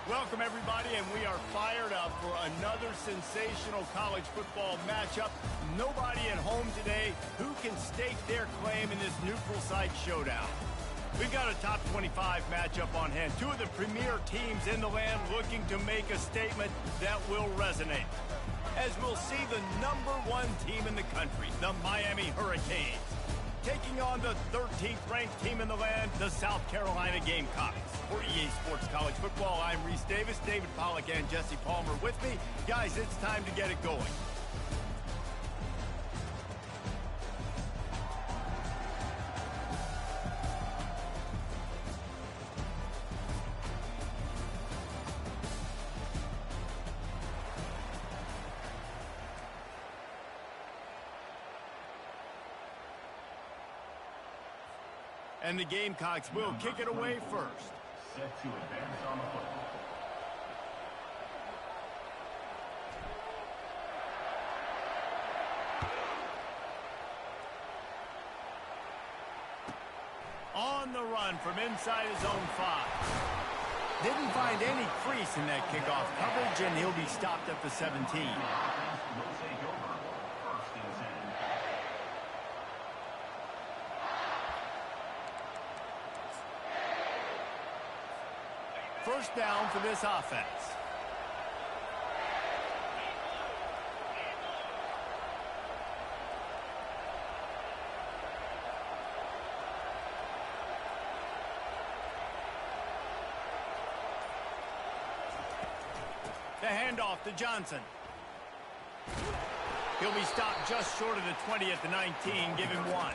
Welcome, everybody, and we are fired up for another sensational college football matchup. Nobody at home today who can stake their claim in this neutral site showdown. We've got a top 25 matchup on hand. Two of the premier teams in the land looking to make a statement that will resonate. As we'll see the #1 team in the country, the Miami Hurricanes, taking on the 13th ranked team in the land, the South Carolina Gamecocks. For EA Sports College Football, I'm Reese Davis, David Pollack, and Jesse Palmer with me. Guys, it's time to get it going. And the Gamecocks will kick it away first. Set to advance on the football. On the run from inside his own 5. Didn't find any crease in that kickoff coverage, and he'll be stopped at the 17. First down for this offense. The handoff to Johnson. He'll be stopped just short of the 20 at the 19, give him 1.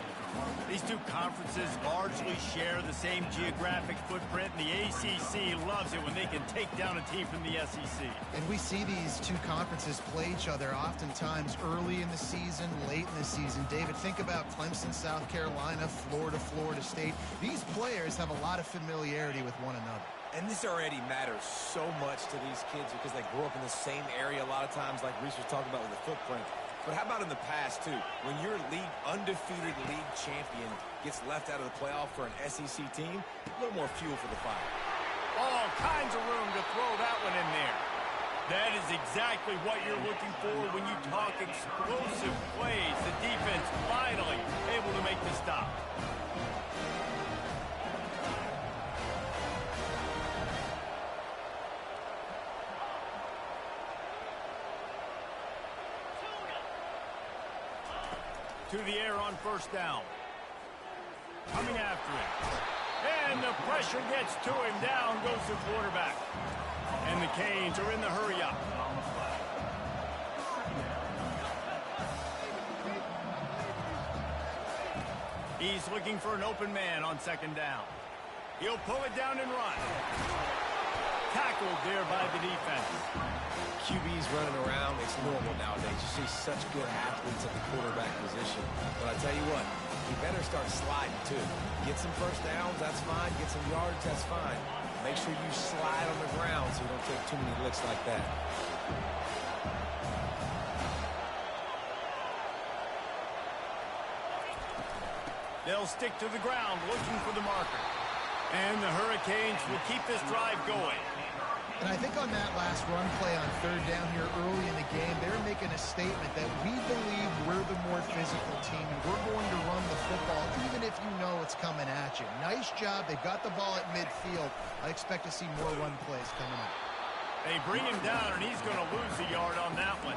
These two conferences largely share the same geographic footprint, and the ACC loves it when they can take down a team from the SEC. And we see these two conferences play each other oftentimes early in the season, late in the season. David, think about Clemson, South Carolina, Florida, Florida State. These players have a lot of familiarity with one another. And this already matters so much to these kids because they grew up in the same area a lot of times, like Reese was talking about with the footprint. But how about in the past, too? When your undefeated league champion gets left out of the playoff for an SEC team, a little more fuel for the fire. All kinds of room to throw that one in there. That is exactly what you're looking for when you talk explosive plays. The defense finally able to make the stop. To the air on first down. Coming after him. And the pressure gets to him. Down goes the quarterback. And the Canes are in the hurry-up. He's looking for an open man on second down. He'll pull it down and run. Tackled there by the defense. QBs running around, it's normal nowadays. You see such good athletes at the quarterback position. But I tell you what, you better start sliding too. Get some first downs, that's fine. Get some yards, that's fine. Make sure you slide on the ground so you don't take too many licks like that. They'll stick to the ground looking for the marker. And the Hurricanes will keep this drive going. And I think on that last run play on third down here early in the game, they're making a statement that we believe we're the more physical team and we're going to run the football even if you know it's coming at you. Nice job. They got the ball at midfield. I expect to see more run plays coming up. They bring him down, and he's going to lose a yard on that one.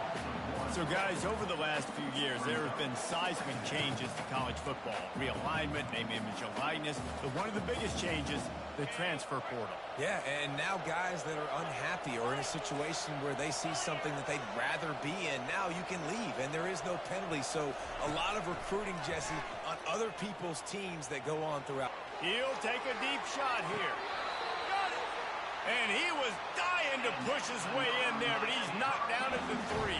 So, guys, over the last few years, there have been seismic changes to college football. Realignment, name, image, and likeness. But one of the biggest changes, the transfer portal. Yeah, and now guys that are unhappy or in a situation where they see something that they'd rather be in, now you can leave, and there is no penalty. So a lot of recruiting, Jesse, on other people's teams that go on throughout. He'll take a deep shot here. And he was dying to push his way in there, but he's knocked down at the 3.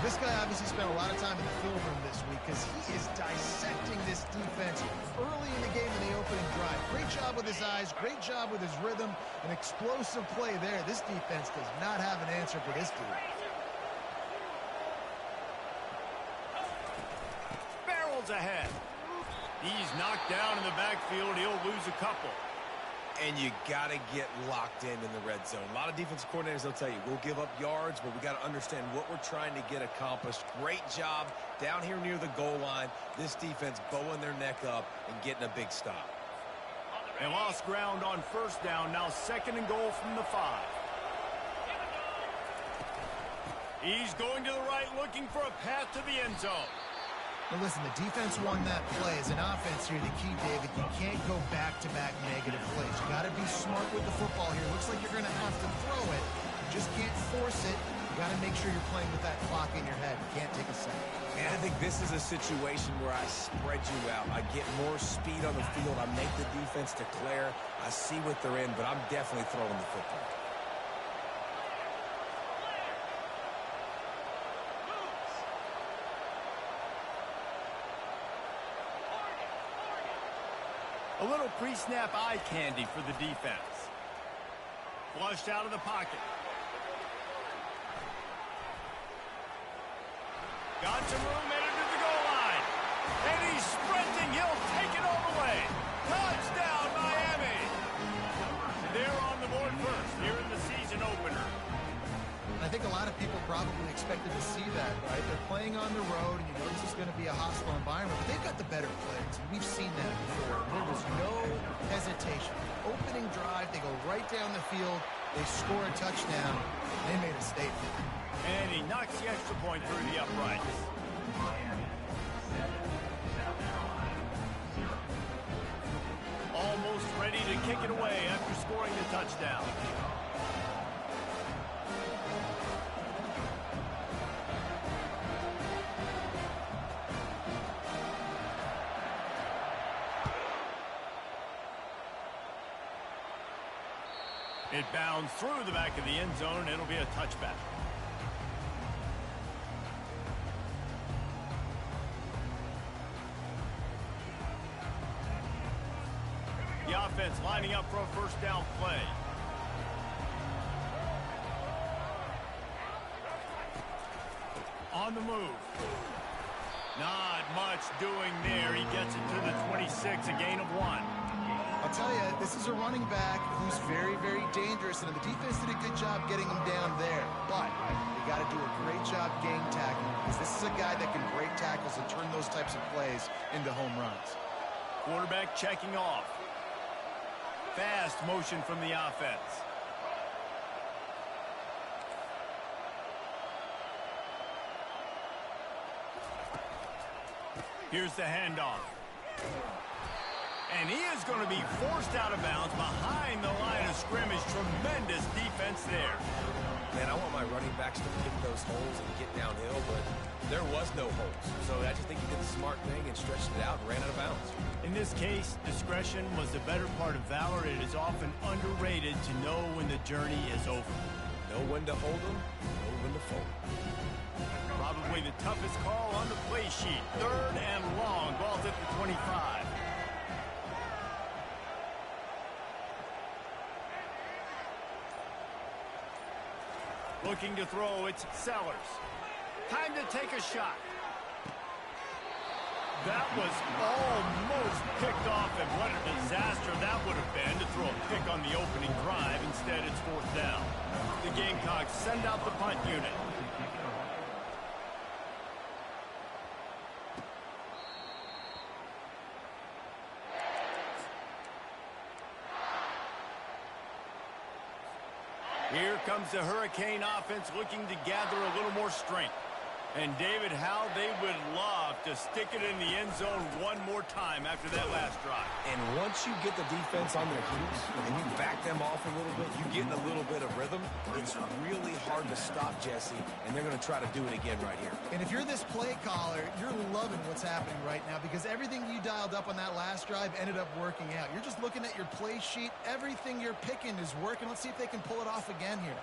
This guy obviously spent a lot of time in the film room this week because he is dissecting this defense early in the game in the opening drive. Great job with his eyes, great job with his rhythm, an explosive play there. This defense does not have an answer for this dude. Barrels ahead. He's knocked down in the backfield. He'll lose a couple. And you got to get locked in the red zone. A lot of defensive coordinators, they'll tell you, we'll give up yards, but we got to understand what we're trying to get accomplished. Great job down here near the goal line. This defense bowing their neck up and getting a big stop. They lost ground on first down. Now 2nd and goal from the 5. He's going to the right, looking for a path to the end zone. Now listen, the defense won that play. As an offense here, the key, David, you can't go back-to-back negative plays. You got to be smart with the football here. Looks like you're going to have to throw it. You just can't force it. You got to make sure you're playing with that clock in your head. You can't take a second. And I think this is a situation where I spread you out. I get more speed on the field. I make the defense declare. I see what they're in, but I'm definitely throwing the football. A little pre-snap eye candy for the defense. Flushed out of the pocket. Got some room, headed to the goal line. And he's sprinting. He'll take it all the way. Touchdown, Miami. They're on the board first here in the season opener. I think a lot of people probably expected to see that, right? They're playing on the road, and you know this is going to be a hostile environment, but they've got the better players, and we've seen that before. There was no hesitation. Opening drive, they go right down the field, they score a touchdown, they made a statement. And he knocks the extra point through the uprights. Almost ready to kick it away after scoring the touchdown. It bounds through the back of the end zone. It'll be a touchback. The offense lining up for a first down play. On the move. Not much doing there. He gets it to the 26, a gain of 1. I'll tell you, this is a running back who's very, very dangerous, and the defense did a good job getting him down there. But you got to do a great job game tackling, because this is a guy that can break tackles and turn those types of plays into home runs. Quarterback checking off. Fast motion from the offense. Here's the handoff. And he is going to be forced out of bounds behind the line of scrimmage. Tremendous defense there. Man, I want my running backs to pick those holes and get downhill, but there was no holes. So I just think he did the smart thing and stretched it out and ran out of bounds. In this case, discretion was the better part of valor. It is often underrated to know when the journey is over. Know when to hold them, know when to fold. Probably the toughest call on the play sheet. 3rd and long. Ball's at the 25. Looking to throw, it's Sellers. Time to take a shot. That was almost picked off, and what a disaster that would have been to throw a pick on the opening drive. Instead, it's 4th down. The Gamecocks send out the punt unit. Here comes the Hurricane offense looking to gather a little more strength. And, David, how they would love to stick it in the end zone one more time after that last drive. And once you get the defense on their heels and you back them off a little bit, you get in a little bit of rhythm, it's really hard to stop Jesse, and they're going to try to do it again right here. And if you're this play caller, you're loving what's happening right now, because everything you dialed up on that last drive ended up working out. You're just looking at your play sheet. Everything you're picking is working. Let's see if they can pull it off again here.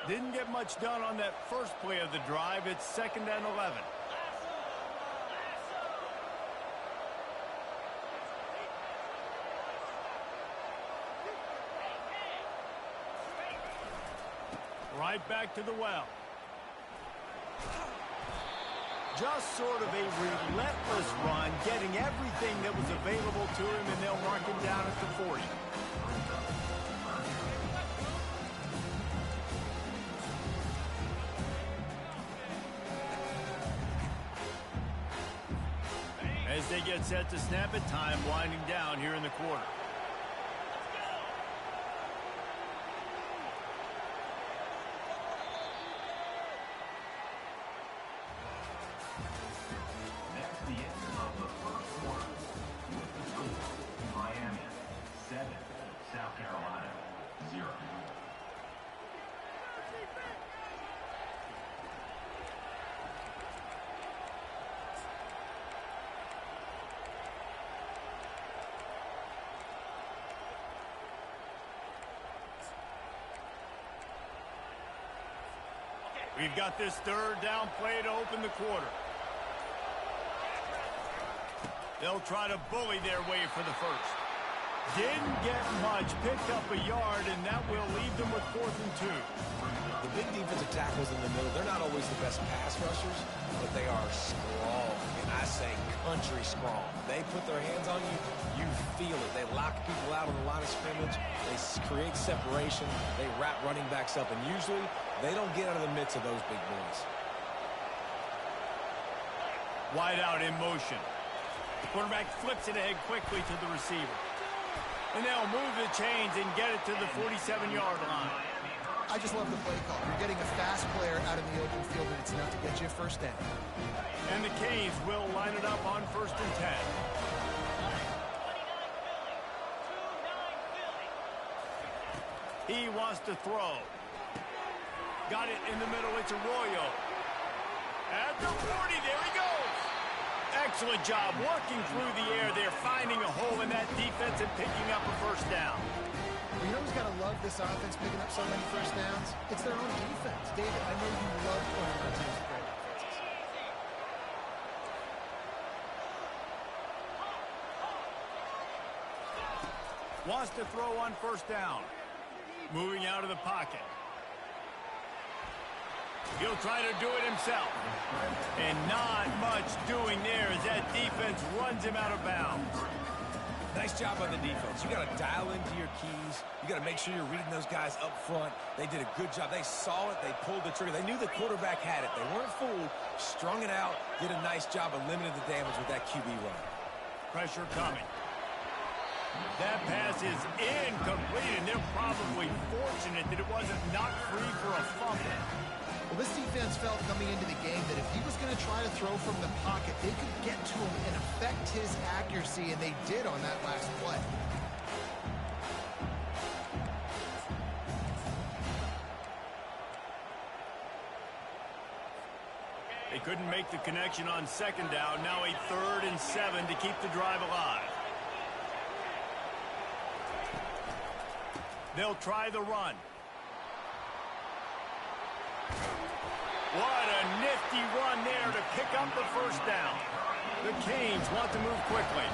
Didn't get much done on that first play of the drive. It's 2nd and 11. Right back to the well. Just sort of a relentless run, getting everything that was available to him, and they'll mark him down at the 40. As they get set to snap it, time winding down here in the quarter. That's the end of the first quarter. With the score, Miami 7, South Carolina 0. We've got this third down play to open the quarter. They'll try to bully their way for the first. Didn't get much, picked up a yard, and that will leave them with 4th and 2. The big defensive tackles in the middle, they're not always the best pass rushers, but they are strong, and I say country strong. They put their hands on you, you feel it. They lock people out on the line of scrimmage. They create separation. They wrap running backs up, and usually they don't get out of the midst of those big boys. Wide out in motion. The quarterback flips it ahead quickly to the receiver. And they'll move the chains and get it to the 47-yard line. I just love the play call. You're getting a fast player out in the open field, and it's enough to get you a first down. And the Canes will line it up on 1st and 10. He wants to throw. Got it in the middle. It's Arroyo. At the 40, there he goes. Excellent job working through the air. They're finding a hole in that defense and picking up a first down. You know who's got to love this offense picking up so many first downs? It's their own defense. David, I know you love playing on teams with great offenses. Wants to throw on 1st down. Moving out of the pocket. He'll try to do it himself. And not much doing there as that defense runs him out of bounds. Nice job by the defense. You got to dial into your keys. You got to make sure you're reading those guys up front. They did a good job. They saw it. They pulled the trigger. They knew the quarterback had it. They weren't fooled. Strung it out. Did a nice job of limiting the damage with that QB run. Pressure coming. That pass is incomplete, and they're probably fortunate that it wasn't knocked free for a fumble. Well, this defense felt coming into the game that if he was going to try to throw from the pocket, they could get to him and affect his accuracy, and they did on that last play. They couldn't make the connection on 2nd down. Now a 3rd and 7 to keep the drive alive. They'll try the run. What a nifty run there to pick up the first down. The Canes want to move quickly.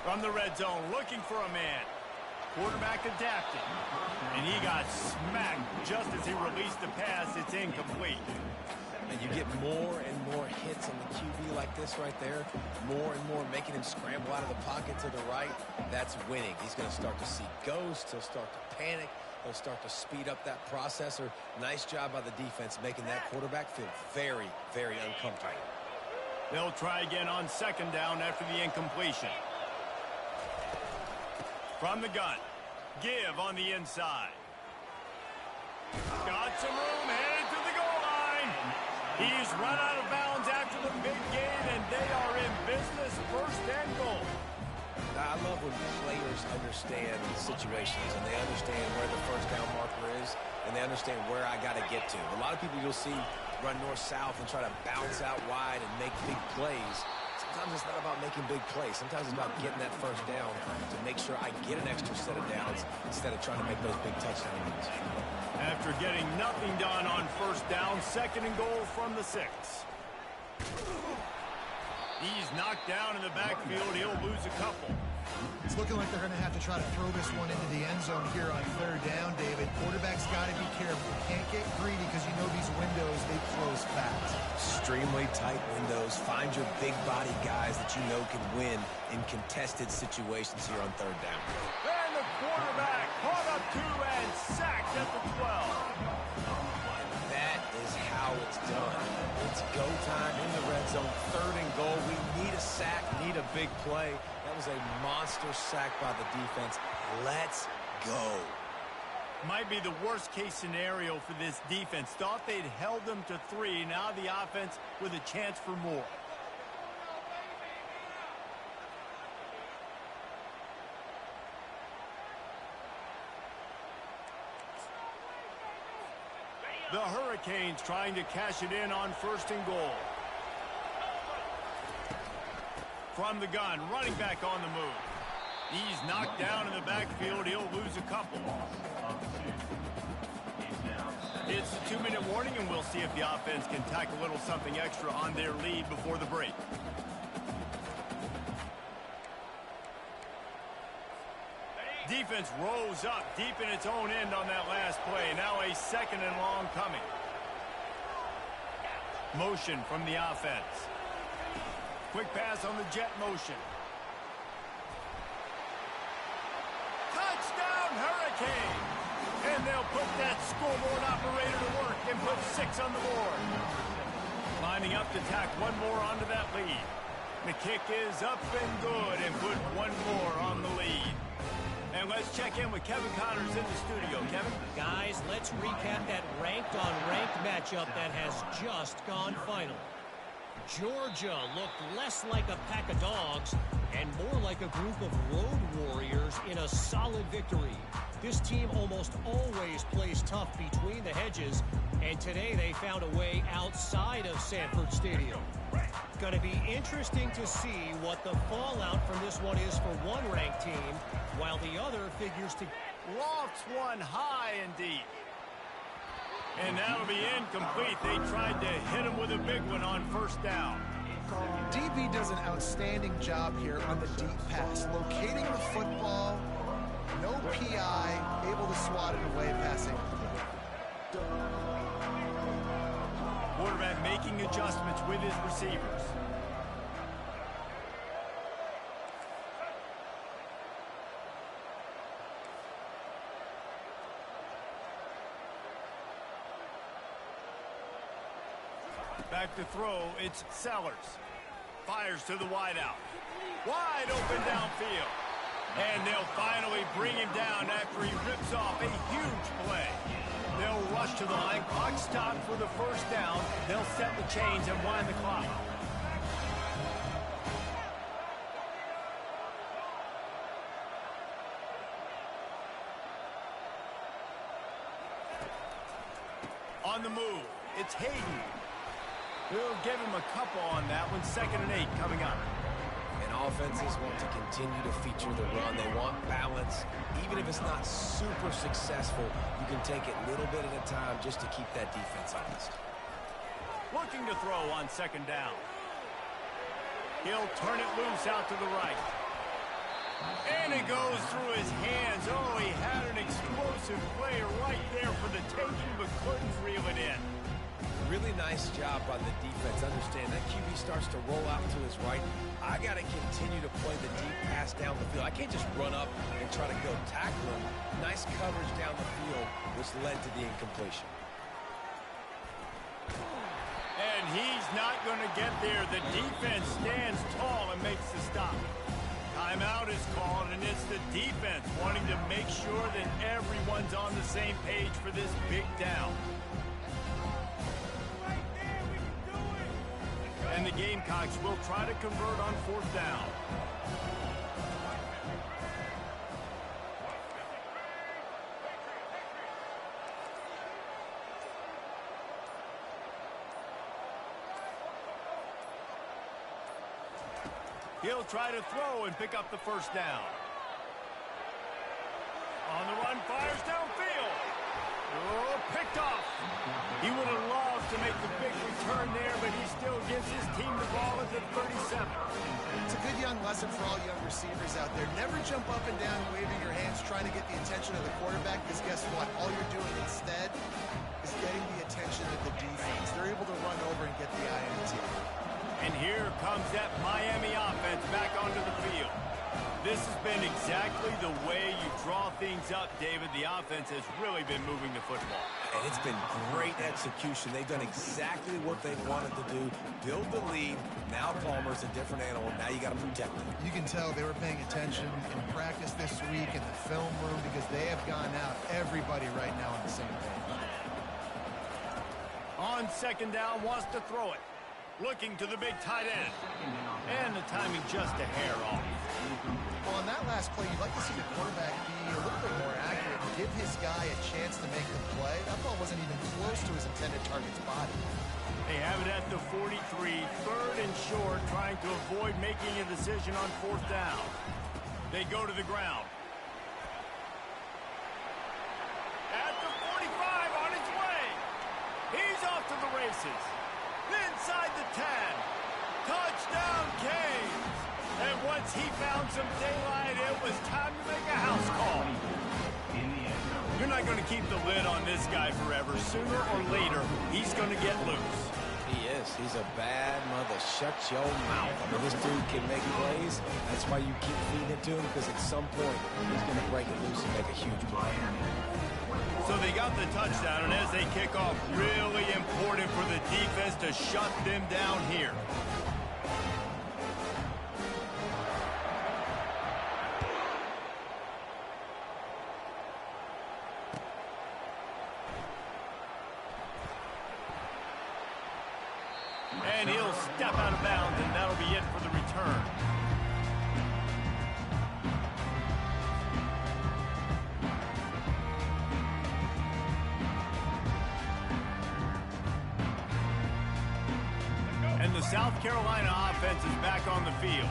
From the red zone, looking for a man. Quarterback adapted. And he got smacked just as he released the pass. It's incomplete. And you get more and more hits on the QB like this right there. More and more making him scramble out of the pocket to the right. That's winning. He's going to start to see ghosts. He'll start to panic. He'll start to speed up that processor. Nice job by the defense making that quarterback feel very, very uncomfortable. They'll try again on 2nd down after the incompletion. From the gun. Give on the inside. Got some room, headed to the goal line. He's run out of bounds after the big gain, and they are in business, 1st and goal. I love when players understand situations, and they understand where the 1st down marker is, and they understand where I got to get to. A lot of people you'll see run north-south and try to bounce out wide and make big plays. Sometimes it's not about making big plays. Sometimes it's about getting that 1st down to make sure I get an extra set of downs instead of trying to make those big touchdown runs. After getting nothing done on 1st down, 2nd and goal from the 6. He's knocked down in the backfield. He'll lose a couple. It's looking like they're going to have to try to throw this one into the end zone here on third down, David. Quarterback's got to be careful. Can't get greedy because you know these windows, they close fast. Extremely tight windows. Find your big body guys that you know can win in contested situations here on third down. And the quarterback caught up to and sacked at the 12. That is how it's done. It's go time in the red zone. Third and goal. We need a sack, need a big play. That was a monster sack by the defense. Let's go. Might be the worst case scenario for this defense. Thought they'd held them to 3. Now the offense with a chance for more. The Hurricanes trying to cash it in on first and goal. From the gun, running back on the move. He's knocked down in the backfield. He'll lose a couple. It's a 2-minute warning, and we'll see if the offense can tack a little something extra on their lead before the break. Defense rose up deep in its own end on that last play. Now a second and long coming. Motion from the offense. Quick pass on the jet motion. Touchdown, Hurricane! And they'll put that scoreboard operator to work and put 6 on the board. Lining up to tack one more onto that lead. The kick is up and good and put one more on the lead. And let's check in with Kevin Connors in the studio. Kevin? Guys, let's recap that ranked-on-ranked matchup that has just gone final. Georgia looked less like a pack of dogs and more like a group of road warriors in a solid victory. This team almost always plays tough between the hedges, and today they found a way outside of Sanford Stadium. Going to be interesting to see what the fallout from this one is for one ranked team, while the other figures to... Lofts one high and deep. And that'll be incomplete. They tried to hit him with a big one on first down. DB does an outstanding job here on the deep pass. Locating the football, no PI, able to swat it away passing. Quarterback making adjustments with his receivers. Back to throw, it's Sellers. Fires to the wideout. Wide open downfield. And they'll finally bring him down after he rips off a huge play. They'll rush to the line. Clock stopped for the first down. They'll set the chains and wind the clock. On the move, it's Hayden. We'll give him a couple on that one. 2nd and 8 coming up. And offenses want to continue to feature the run. They want balance. Even if it's not super successful, you can take it little bit at a time just to keep that defense honest. Looking to throw on 2nd down. He'll turn it loose out to the right. And it goes through his hands. Oh, he had an explosive play right there for the taking, but couldn't reel it in. Really nice job by the defense. Understand that QB starts to roll out to his right. I got to continue to play the deep pass down the field. I can't just run up and try to go tackle him. Nice coverage down the field, which led to the incompletion. And he's not going to get there. The defense stands tall and makes the stop. Timeout is called, and it's the defense wanting to make sure that everyone's on the same page for this big down. And the Gamecocks will try to convert on 4th down. He'll try to throw and pick up the first down. On the run, fires downfield. Oh, picked off. He would have loved to make the big return there, but he still gives his team the ball at the 37. It's a good young lesson for all young receivers out there. Never jump up and down waving your hands trying to get the attention of the quarterback, because guess what? All you're doing instead is getting the attention of the defense. They're able to run over and get the INT. And here comes that Miami offense back onto the field. This has been exactly the way you draw things up, David. The offense has really been moving the football. And it's been great execution. They've done exactly what they wanted to do. Build the lead. Now Palmer's a different animal. Now you got to protect him. You can tell they were paying attention in practice this week in the film room, because they have gone out, everybody right now on the same page. On second down, wants to throw it. Looking to the big tight end. And the timing just a hair off. Well, on that last play, you'd like to see the quarterback be a little bit more accurate and give his guy a chance to make the play. That ball wasn't even close to his intended target's body. They have it at the 43, third and short, trying to avoid making a decision on fourth down. They go to the ground. At the 45, on his way. He's off to the races. Inside the 10. Touchdown, Canes. And once he found some daylight, it was time to make a house call. You're not going to keep the lid on this guy forever. Sooner or later, he's going to get loose. He is. He's a bad mother. Shut your mouth. I mean, this dude can make plays. That's why you keep feeding it to him, because at some point, he's going to break it loose and make a huge play. So they got the touchdown, and as they kick off, really important for the defense to shut them down here. And he'll step out of bounds, and that'll be it for the return. And the South Carolina offense is back on the field.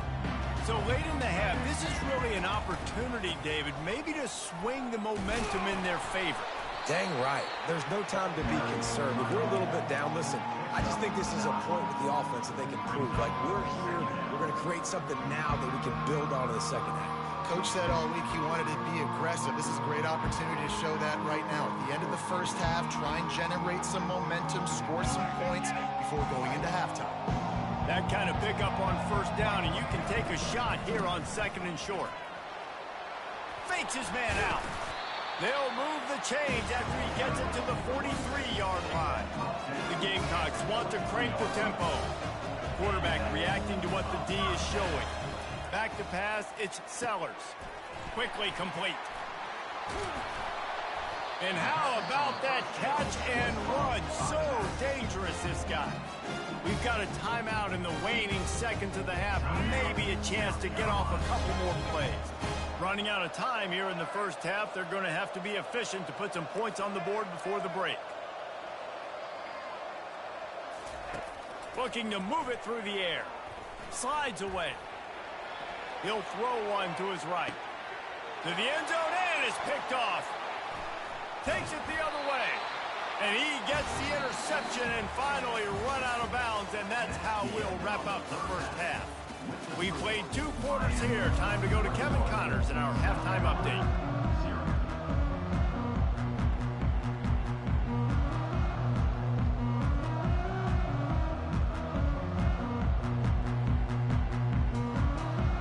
So late in the half, this is really an opportunity, David, maybe to swing the momentum in their favor. Dang right. There's no time to be concerned. If we're a little bit down, listen, I just think this is a point with the offense that they can prove. Like, we're here, we're going to create something now that we can build on in the second half. Coach said all week he wanted to be aggressive. This is a great opportunity to show that right now. At the end of the first half, try and generate some momentum, score some points before going into halftime. That kind of pickup on first down, and you can take a shot here on second and short. Fakes his man out. They'll move the chains after he gets it to the 43-yard line. The Gamecocks want to crank the tempo. Quarterback reacting to what the D is showing. Back to pass, it's Sellers. Quickly complete. And how about that catch and run? So dangerous, this guy. We've got a timeout in the waning seconds of the half. Maybe a chance to get off a couple more plays. Running out of time here in the first half. They're going to have to be efficient to put some points on the board before the break. Looking to move it through the air. Slides away. He'll throw one to his right. To the end zone, and it's picked off. Takes it the other way. And he gets the interception and finally run out of bounds, and that's how we'll wrap up the first half. We played 2 quarters here. Time to go to Kevin Connors in our halftime update.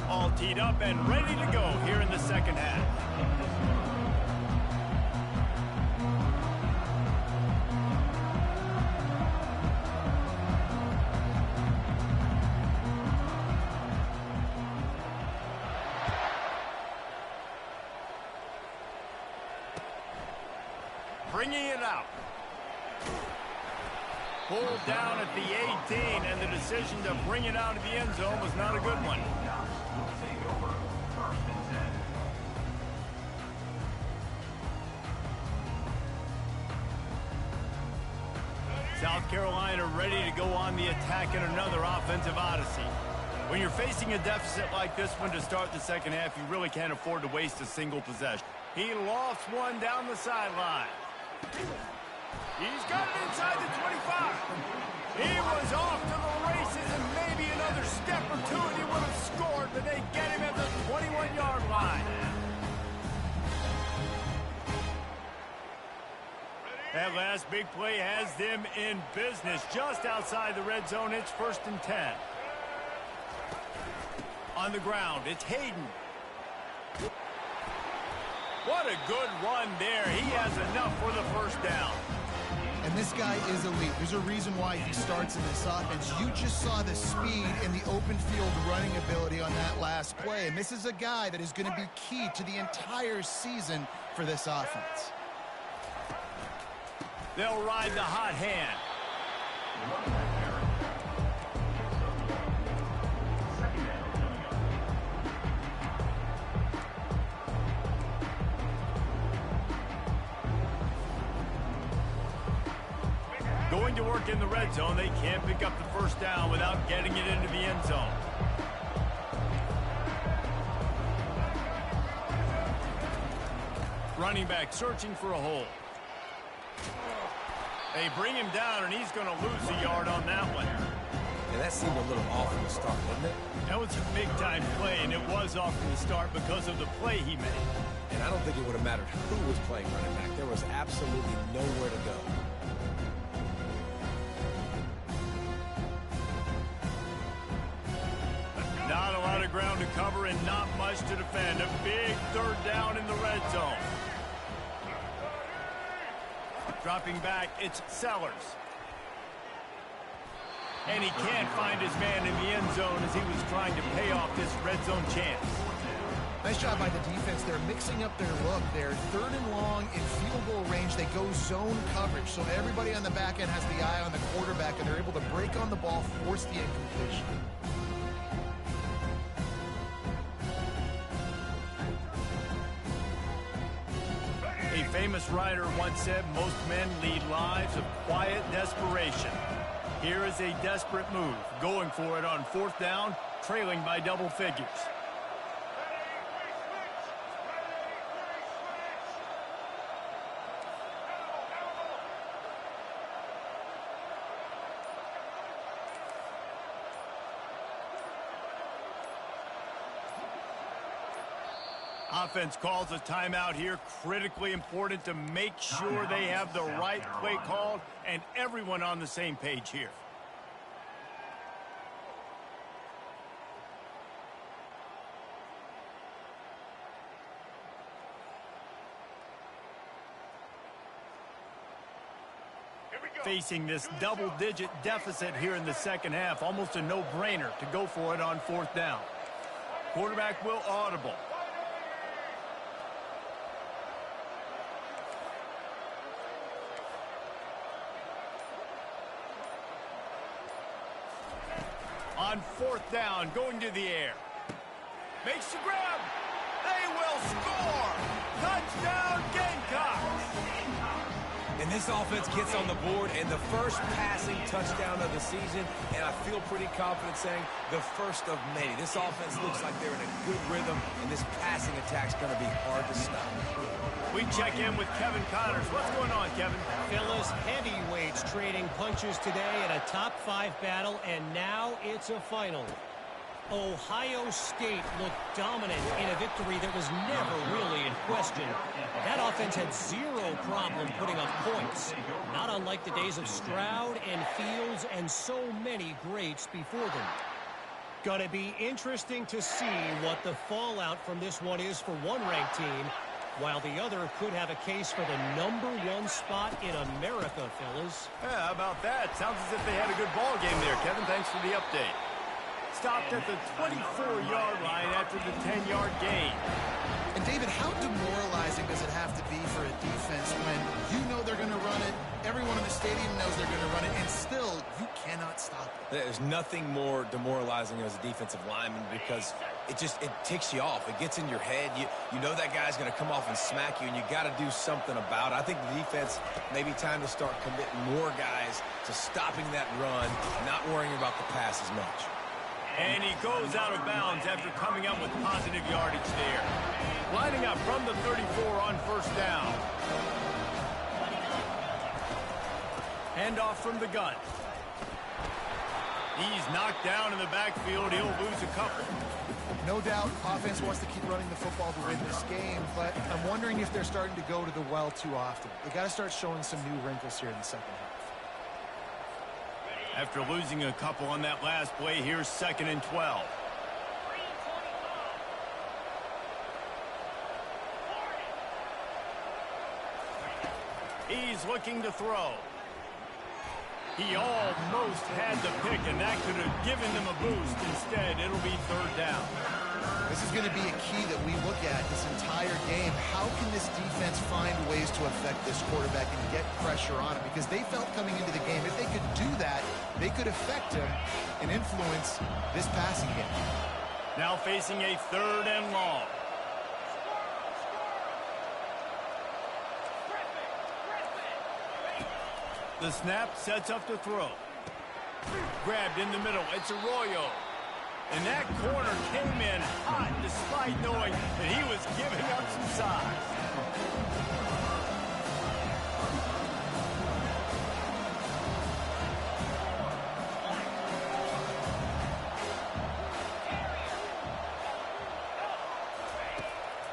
All teed up and ready to go here in the second half. Bringing it out. Pulled down at the 18, and the decision to bring it out of the end zone was not a good one. South Carolina ready to go on the attack in another offensive odyssey. When you're facing a deficit like this one to start the second half, you really can't afford to waste a single possession. He lofts one down the sideline. He's got it inside the 25. He was off to the races, and maybe another step. step or two and he would have scored, but they get him at the 21-yard line. That last big play has them in business just outside the red zone. It's 1st and 10. On the ground, it's Hayden. What a good run there. He has enough for the first down. And this guy is elite. There's a reason why he starts in this offense. You just saw the speed and the open field running ability on that last play. And this is a guy that is going to be key to the entire season for this offense. They'll ride the hot hand. Going to work in the red zone. They can't pick up the first down without getting it into the end zone. Running back searching for a hole. They bring him down, and he's going to lose a yard on that one. And that seemed a little off from the start, didn't it? That was a big-time play, and it was off from the start because of the play he made. And I don't think it would have mattered who was playing running back. There was absolutely nowhere to go. Not a lot of ground to cover and not much to defend. A big 3rd down in the red zone. Dropping back, it's Sellers. And he can't find his man in the end zone as he was trying to pay off this red zone chance. Nice job by the defense. They're mixing up their look. They're 3rd and long in field goal range. They go zone coverage. So everybody on the back end has the eye on the quarterback, and they're able to break on the ball, force the incompletion. A famous writer once said, most men lead lives of quiet desperation. Here is a desperate move, going for it on 4th down, trailing by double figures. Offense calls a timeout here. Critically important to make sure they have the right play called and everyone on the same page here. Facing this double-digit deficit here in the second half, almost a no-brainer to go for it on 4th down. Quarterback will audible. On 4th down, going to the air. Makes the grab. They will score. Touchdown, Gamecocks. And this offense gets on the board, and the first passing touchdown of the season, and I feel pretty confident saying the first of many. This offense looks like they're in a good rhythm, and this passing attack's going to be hard to stop. We check in with Kevin Connors. What's going on, Kevin? Fellas, heavyweights trading punches today in a top 5 battle, and now it's a final. Ohio State looked dominant in a victory that was never really in question. That offense had zero problem putting up points, not unlike the days of Stroud and Fields and so many greats before them. Gonna be interesting to see what the fallout from this one is for one ranked team, while the other could have a case for the #1 spot in America, fellas. Yeah, how about that? Sounds as if they had a good ball game there, Kevin. Thanks for the update. Stopped at the 24-yard line after the 10-yard gain. And, David, how demoralizing does it have to be for a defense when you know they're going to run it, everyone in the stadium knows they're going to run it, and still you cannot stop it? There's nothing more demoralizing as a defensive lineman because it ticks you off. It gets in your head. You know that guy's going to come off and smack you, and you got to do something about it. I think the defense may be time to start committing more guys to stopping that run, not worrying about the pass as much. And he goes out of bounds after coming up with positive yardage there. Lining up from the 34 on 1st down. Hand off from the gun. He's knocked down in the backfield. He'll lose a couple. No doubt, offense wants to keep running the football to win this game, but I'm wondering if they're starting to go to the well too often. They got to start showing some new wrinkles here in the second half. After losing a couple on that last play, here's 2nd and 12. He's looking to throw. He almost had the pick, and that could have given them a boost. Instead, it'll be 3rd down. This is going to be a key that we look at this entire game. How can this defense find ways to affect this quarterback and get pressure on him? Because they felt coming into the game, if they could do that, they could affect him and influence this passing game. Now facing a 3rd and long. The snap sets up to throw. Grabbed in the middle. It's Arroyo. And that corner came in hot despite knowing that he was giving up some size.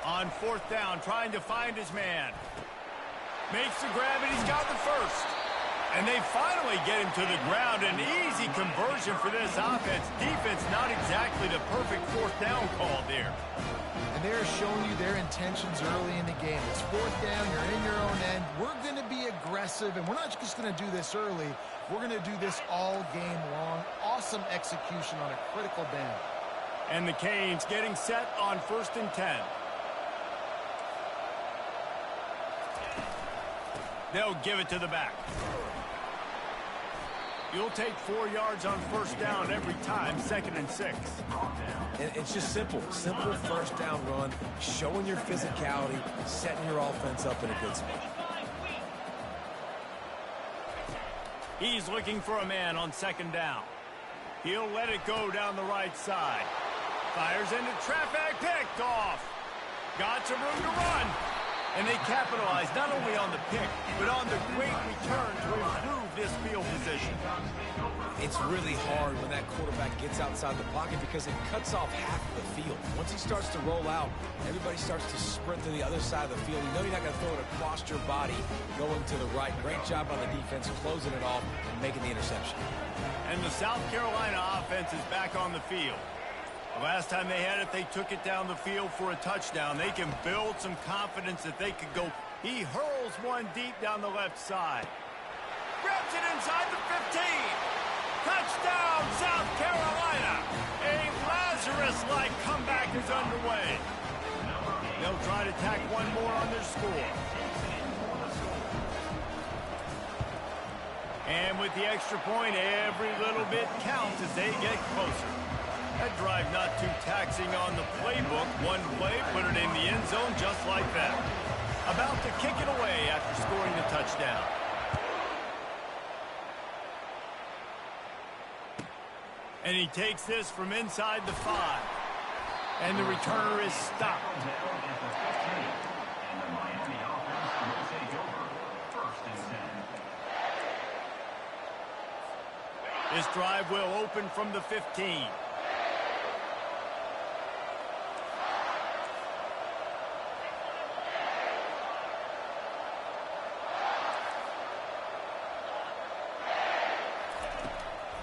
On 4th down, trying to find his man. Makes the grab, and he's got the first. And they finally get him to the ground. An easy conversion for this offense. Defense not exactly the perfect 4th down call there. And they're showing you their intentions early in the game. It's 4th down, you're in your own end. We're going to be aggressive, and we're not just going to do this early. We're going to do this all game long. Awesome execution on a critical down. And the Canes getting set on 1st and 10. They'll give it to the back. You'll take 4 yards on 1st down every time, 2nd and 6. And it's just simple. Simple 1st down run, showing your physicality, setting your offense up in a good spot. He's looking for a man on 2nd down. He'll let it go down the right side. Fires into traffic, picked off. Got some room to run. And they capitalize not only on the pick, but on the great return to improve this field position. It's really hard when that quarterback gets outside the pocket because it cuts off half of the field. Once he starts to roll out, everybody starts to sprint to the other side of the field. You know you're not going to throw it across your body going to the right. Great job on the defense closing it off and making the interception. And the South Carolina offense is back on the field. The last time they had it, they took it down the field for a touchdown. They can build some confidence that they could go. He hurls one deep down the left side. Grabs it inside the 15. Touchdown, South Carolina. A Lazarus-like comeback is underway. They'll try to tack one more on their score. And with the extra point, every little bit counts as they get closer. That drive not too taxing on the playbook. One play, put it in the end zone just like that. About to kick it away after scoring the touchdown. And he takes this from inside the 5. And the returner is stopped. This drive will open from the 15.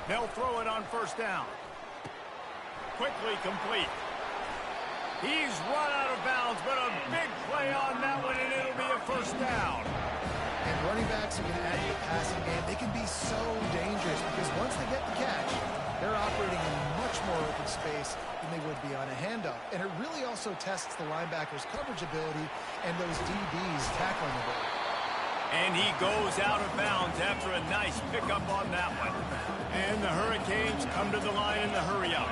They'll throw it on 1st down. Quickly complete. He's run out of bounds, but a big play on that one, and it'll be a 1st down. And running backs are going to add to the passing game. They can be so dangerous because once they get the catch, they're operating in much more open space than they would be on a handoff. And it really also tests the linebackers' coverage ability and those DBs' tackling ability. And he goes out of bounds after a nice pickup on that one. And the Hurricanes come to the line in the hurry-up.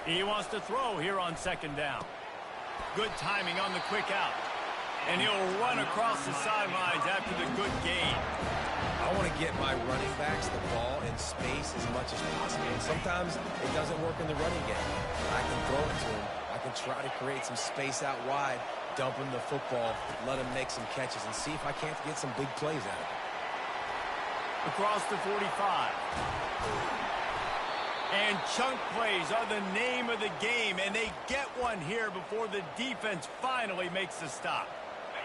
He wants to throw here on 2nd down. Good timing on the quick out. And he'll run across the sidelines after the good gain. I want to get my running backs the ball in space as much as possible. And sometimes it doesn't work in the running game. I can throw it to them. I can try to create some space out wide, dump him the football, let him make some catches, and see if I can't get some big plays out of it. Across the 45. And chunk plays are the name of the game, and they get one here before the defense finally makes the stop.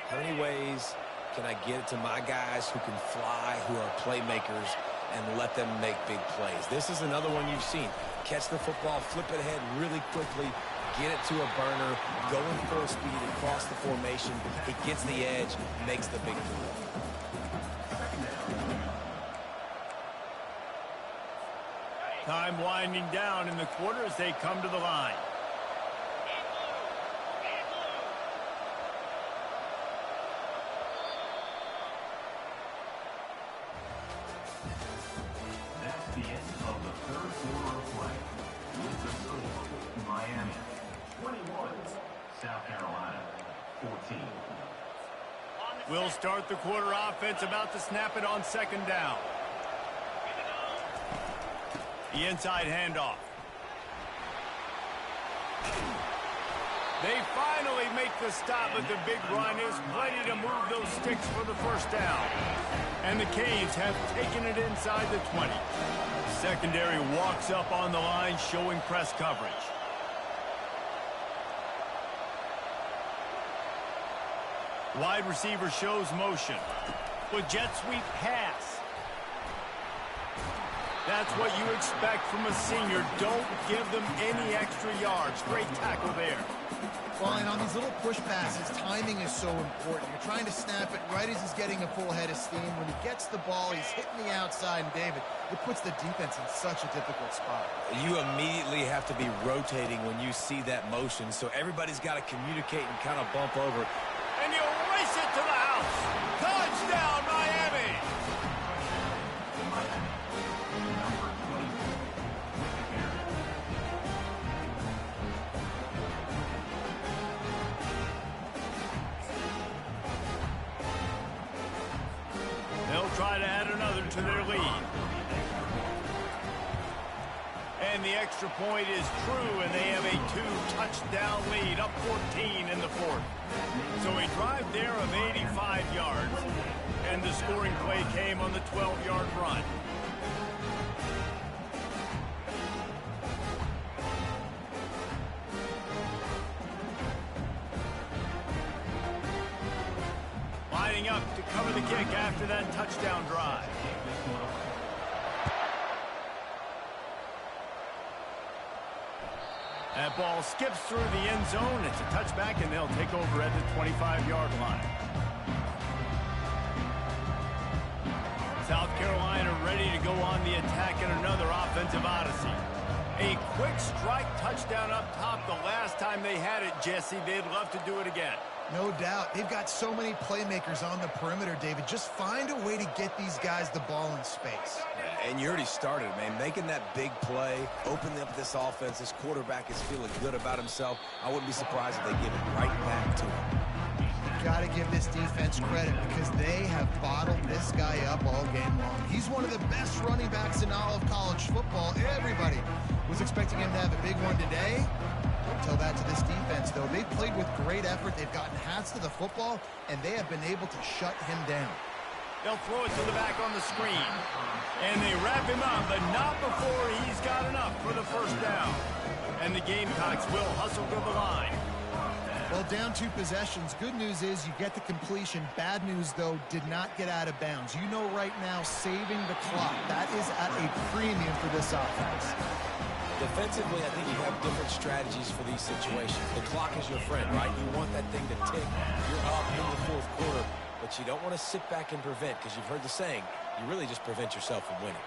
How many ways can I get it to my guys who can fly, who are playmakers, and let them make big plays? This is another one you've seen. Catch the football, flip it ahead really quickly, get it to a burner, going full speed across the formation. He gets the edge, makes the big play. Time winding down in the quarter as they come to the line. That's the end of the third quarter of play. With the score, Miami 21, South Carolina 14. We'll start the quarter offense, about to snap it on second down. The inside handoff. They finally make the stop, but the big run is ready to move those sticks for the first down. And the Canes have taken it inside the 20. Secondary walks up on the line, showing press coverage. Wide receiver shows motion. With jet sweep pass. That's what you expect from a senior. Don't give them any extra yards. Great tackle there. Well, and on these little push passes, timing is so important. You're trying to snap it right as he's getting a full head of steam. When he gets the ball, he's hitting the outside, and David, it puts the defense in such a difficult spot. You immediately have to be rotating when you see that motion, so everybody's got to communicate and kind of bump over. And you race it to the house. Touchdown, Miami. They'll try to add another to their lead. And the extra point is true, and they have a 2-touchdown lead, up 14 in the fourth. So a drive there of 85 yards, and the scoring play came on the 12-yard run. Lining up to cover the kick after that touchdown drive. That ball skips through the end zone. It's a touchback, and they'll take over at the 25-yard line. South Carolina ready to go on the attack in another offensive odyssey. A quick strike touchdown up top the last time they had it, Jesse. They'd love to do it again. No doubt. They've got so many playmakers on the perimeter, David. Just find a way to get these guys the ball in space. And you already started, man. Making that big play, opening up this offense. This quarterback is feeling good about himself. I wouldn't be surprised if they give it right back to him. Got to give this defense credit because they have bottled this guy up all game long. He's one of the best running backs in all of college football. Everybody was expecting him to have a big one today. Tell that to this defense, though. They've played with great effort. They've gotten hats to the football, and they have been able to shut him down. They'll throw it to the back on the screen. And they wrap him up, but not before he's got enough for the first down. And the Gamecocks will hustle to the line. Well, down 2 possessions. Good news is you get the completion. Bad news, though, did not get out of bounds. You know right now, saving the clock. That is at a premium for this offense. Defensively, I think you have different strategies for these situations. The clock is your friend, right? You want that thing to tick. You're up in the fourth quarter, but you don't want to sit back and prevent, because you've heard the saying, you really just prevent yourself from winning.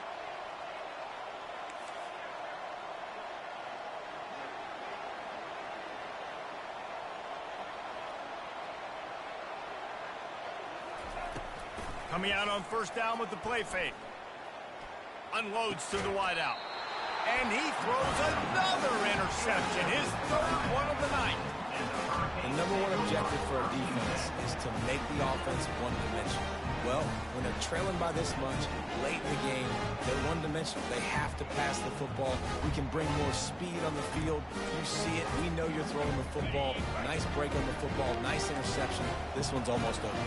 Coming out on first down with the play fake. Unloads to the wideout. And he throws another interception, his third one of the night. The number one objective for a defense is to make the offense one-dimensional. Well, when they're trailing by this much, late in the game, they're one-dimensional. They have to pass the football. We can bring more speed on the field. You see it. We know you're throwing the football. Nice break on the football. Nice interception. This one's almost over.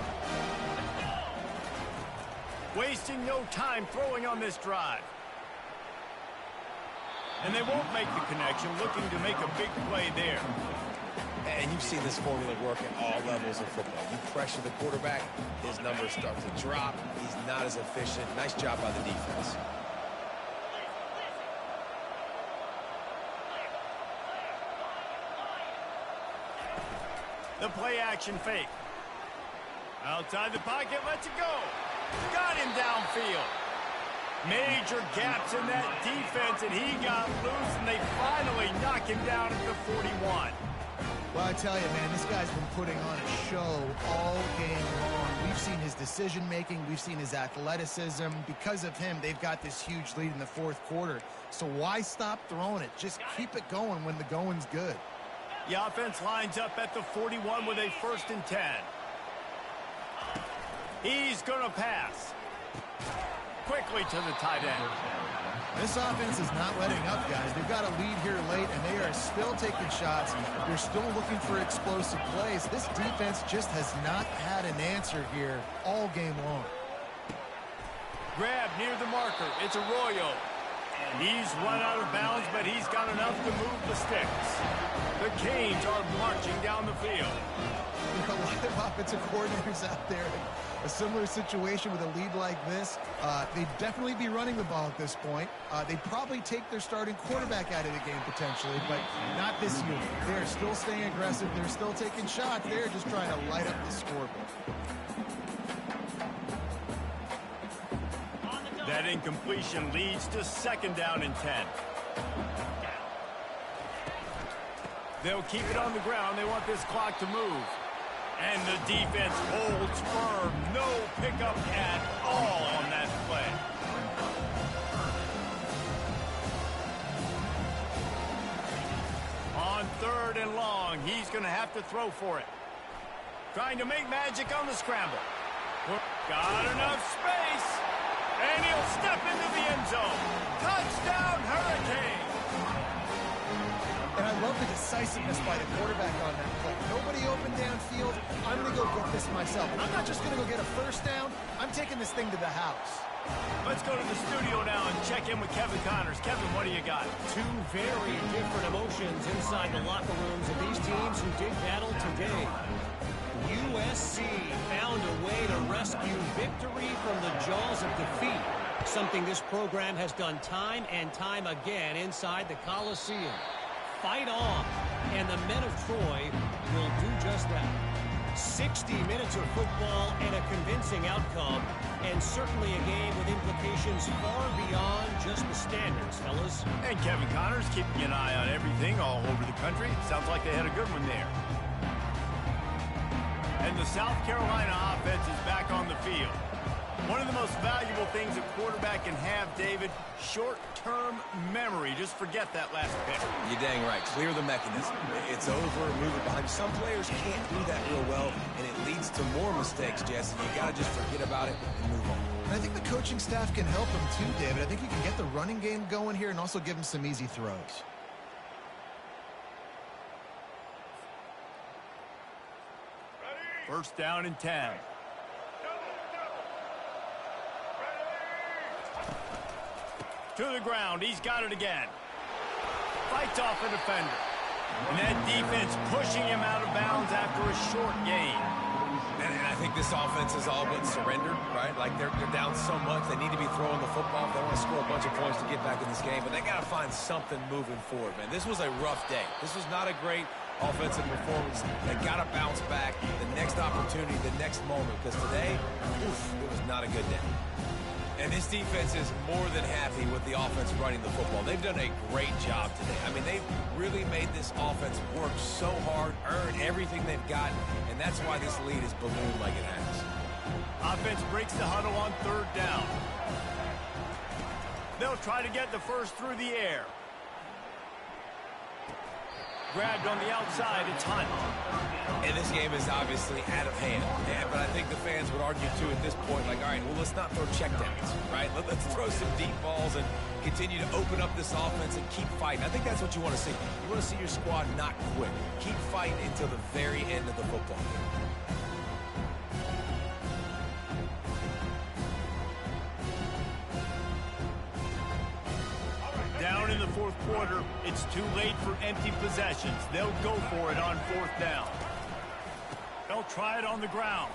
Wasting no time throwing on this drive. And they won't make the connection, looking to make a big play there. And you've seen this formula work at all levels of football. You pressure the quarterback, his numbers start to drop. He's not as efficient. Nice job by the defense. The play action fake. Outside the pocket, lets it go. Got him downfield. Major gaps in that defense, and he got loose, and they finally knock him down at the 41. Well, I tell you, man, this guy's been putting on a show all game long. We've seen his decision-making. We've seen his athleticism. Because of him, they've got this huge lead in the fourth quarter. So why stop throwing it? Just keep it going when the going's good. The offense lines up at the 41 with a 1st and 10. He's going to pass. Quickly to the tight end. This offense is not letting up, guys. They've got a lead here late, and they are still taking shots. They're still looking for explosive plays. This defense just has not had an answer here all game long. Grab near the marker. It's Arroyo. He's run out of bounds, but he's got enough to move the sticks. The Canes are marching down the field. A lot of offensive coordinators out there in a similar situation with a lead like this. They'd definitely be running the ball at this point. They'd probably take their starting quarterback out of the game potentially, but not this year. They're still staying aggressive. They're still taking shots. They're just trying to light up the scoreboard. That incompletion leads to 2nd down and 10. They'll keep it on the ground. They want this clock to move. And the defense holds firm. No pickup at all on that play. On 3rd and long, he's going to have to throw for it. Trying to make magic on the scramble. Got enough space. And he'll step into the end zone. Touchdown, Hurricane. And I love the decisiveness by the quarterback on that play. Nobody open downfield. I'm going to go get this myself. And I'm not just going to go get a 1st down. I'm taking this thing to the house. Let's go to the studio now and check in with Kevin Connors. Kevin, what do you got? Two very different emotions inside the locker rooms of these teams who did battle today. USC found a way to rescue victory from the jaws of defeat, something this program has done time and time again inside the Coliseum. Fight on, and the men of Troy will do just that. 60 minutes of football and a convincing outcome, and certainly a game with implications far beyond just the standards, fellas. And Kevin Connors keeping an eye on everything all over the country. Sounds like they had a good one there. And the South Carolina offense is back on the field. One of the most valuable things a quarterback can have, David, short-term memory. Just forget that last pick. You're dang right. Clear the mechanism. It's over, move it behind. Some players can't do that real well, and it leads to more mistakes, Jesse. You got to just forget about it and move on. And I think the coaching staff can help him too, David. I think you can get the running game going here and also give him some easy throws. First down and 10. To the ground. He's got it again. Fights off a defender. And that defense pushing him out of bounds after a short gain. And I think this offense is all but surrendered, right? Like they're down so much. They need to be throwing the football if they want to score a bunch of points to get back in this game. But they got to find something moving forward, man. This was a rough day. This was not a great offensive performance. They got to bounce back the next opportunity, the next moment. Because today, it was not a good day. And this defense is more than happy with the offense running the football. They've done a great job today. I mean, they've really made this offense work so hard, earn everything they've gotten, and that's why this lead is ballooned like it has. Offense breaks the huddle on 3rd down. They'll try to get the first through the air. grabbed on the outside. It's Hunt. And this game is obviously out of hand. Yeah, but I think the fans would argue, too, at this point, like, all right, well, let's not throw checkdowns, right? Let's throw some deep balls and continue to open up this offense and keep fighting. I think that's what you want to see. You want to see your squad not quit. Keep fighting until the very end of the football game. Down in the fourth quarter, it's too late for empty possessions. They'll go for it on fourth down. They'll try it on the ground.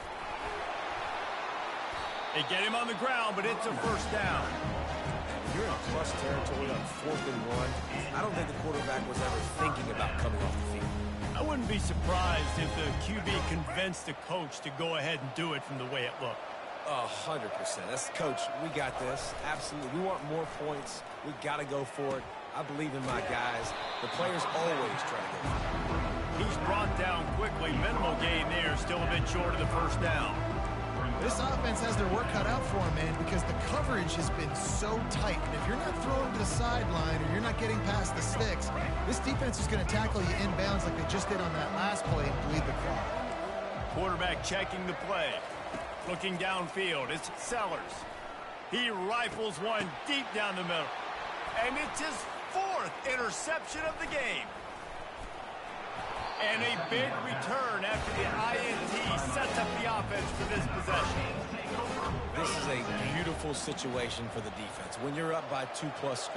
They get him on the ground, but it's a first down. You're in plus territory on 4th and 1. I don't think the quarterback was ever thinking about coming off the field. I wouldn't be surprised if the QB convinced the coach to go ahead and do it from the way it looked. 100%. That's coach. We got this. Absolutely. We want more points. We got to go for it. I believe in my guys. The players always try to go for it. He's brought down quickly. Minimal gain there. Still a bit short of the first down. This offense has their work cut out for them, man, because the coverage has been so tight. And if you're not throwing to the sideline or you're not getting past the sticks, this defense is going to tackle you inbounds like they just did on that last play and bleed the clock. Quarterback checking the play. Looking downfield, it's Sellers. He rifles one deep down the middle. And it's his 4th interception of the game. And a big return after the INT sets up the offense for this possession. This is a beautiful situation for the defense. When you're up by 2+ scores.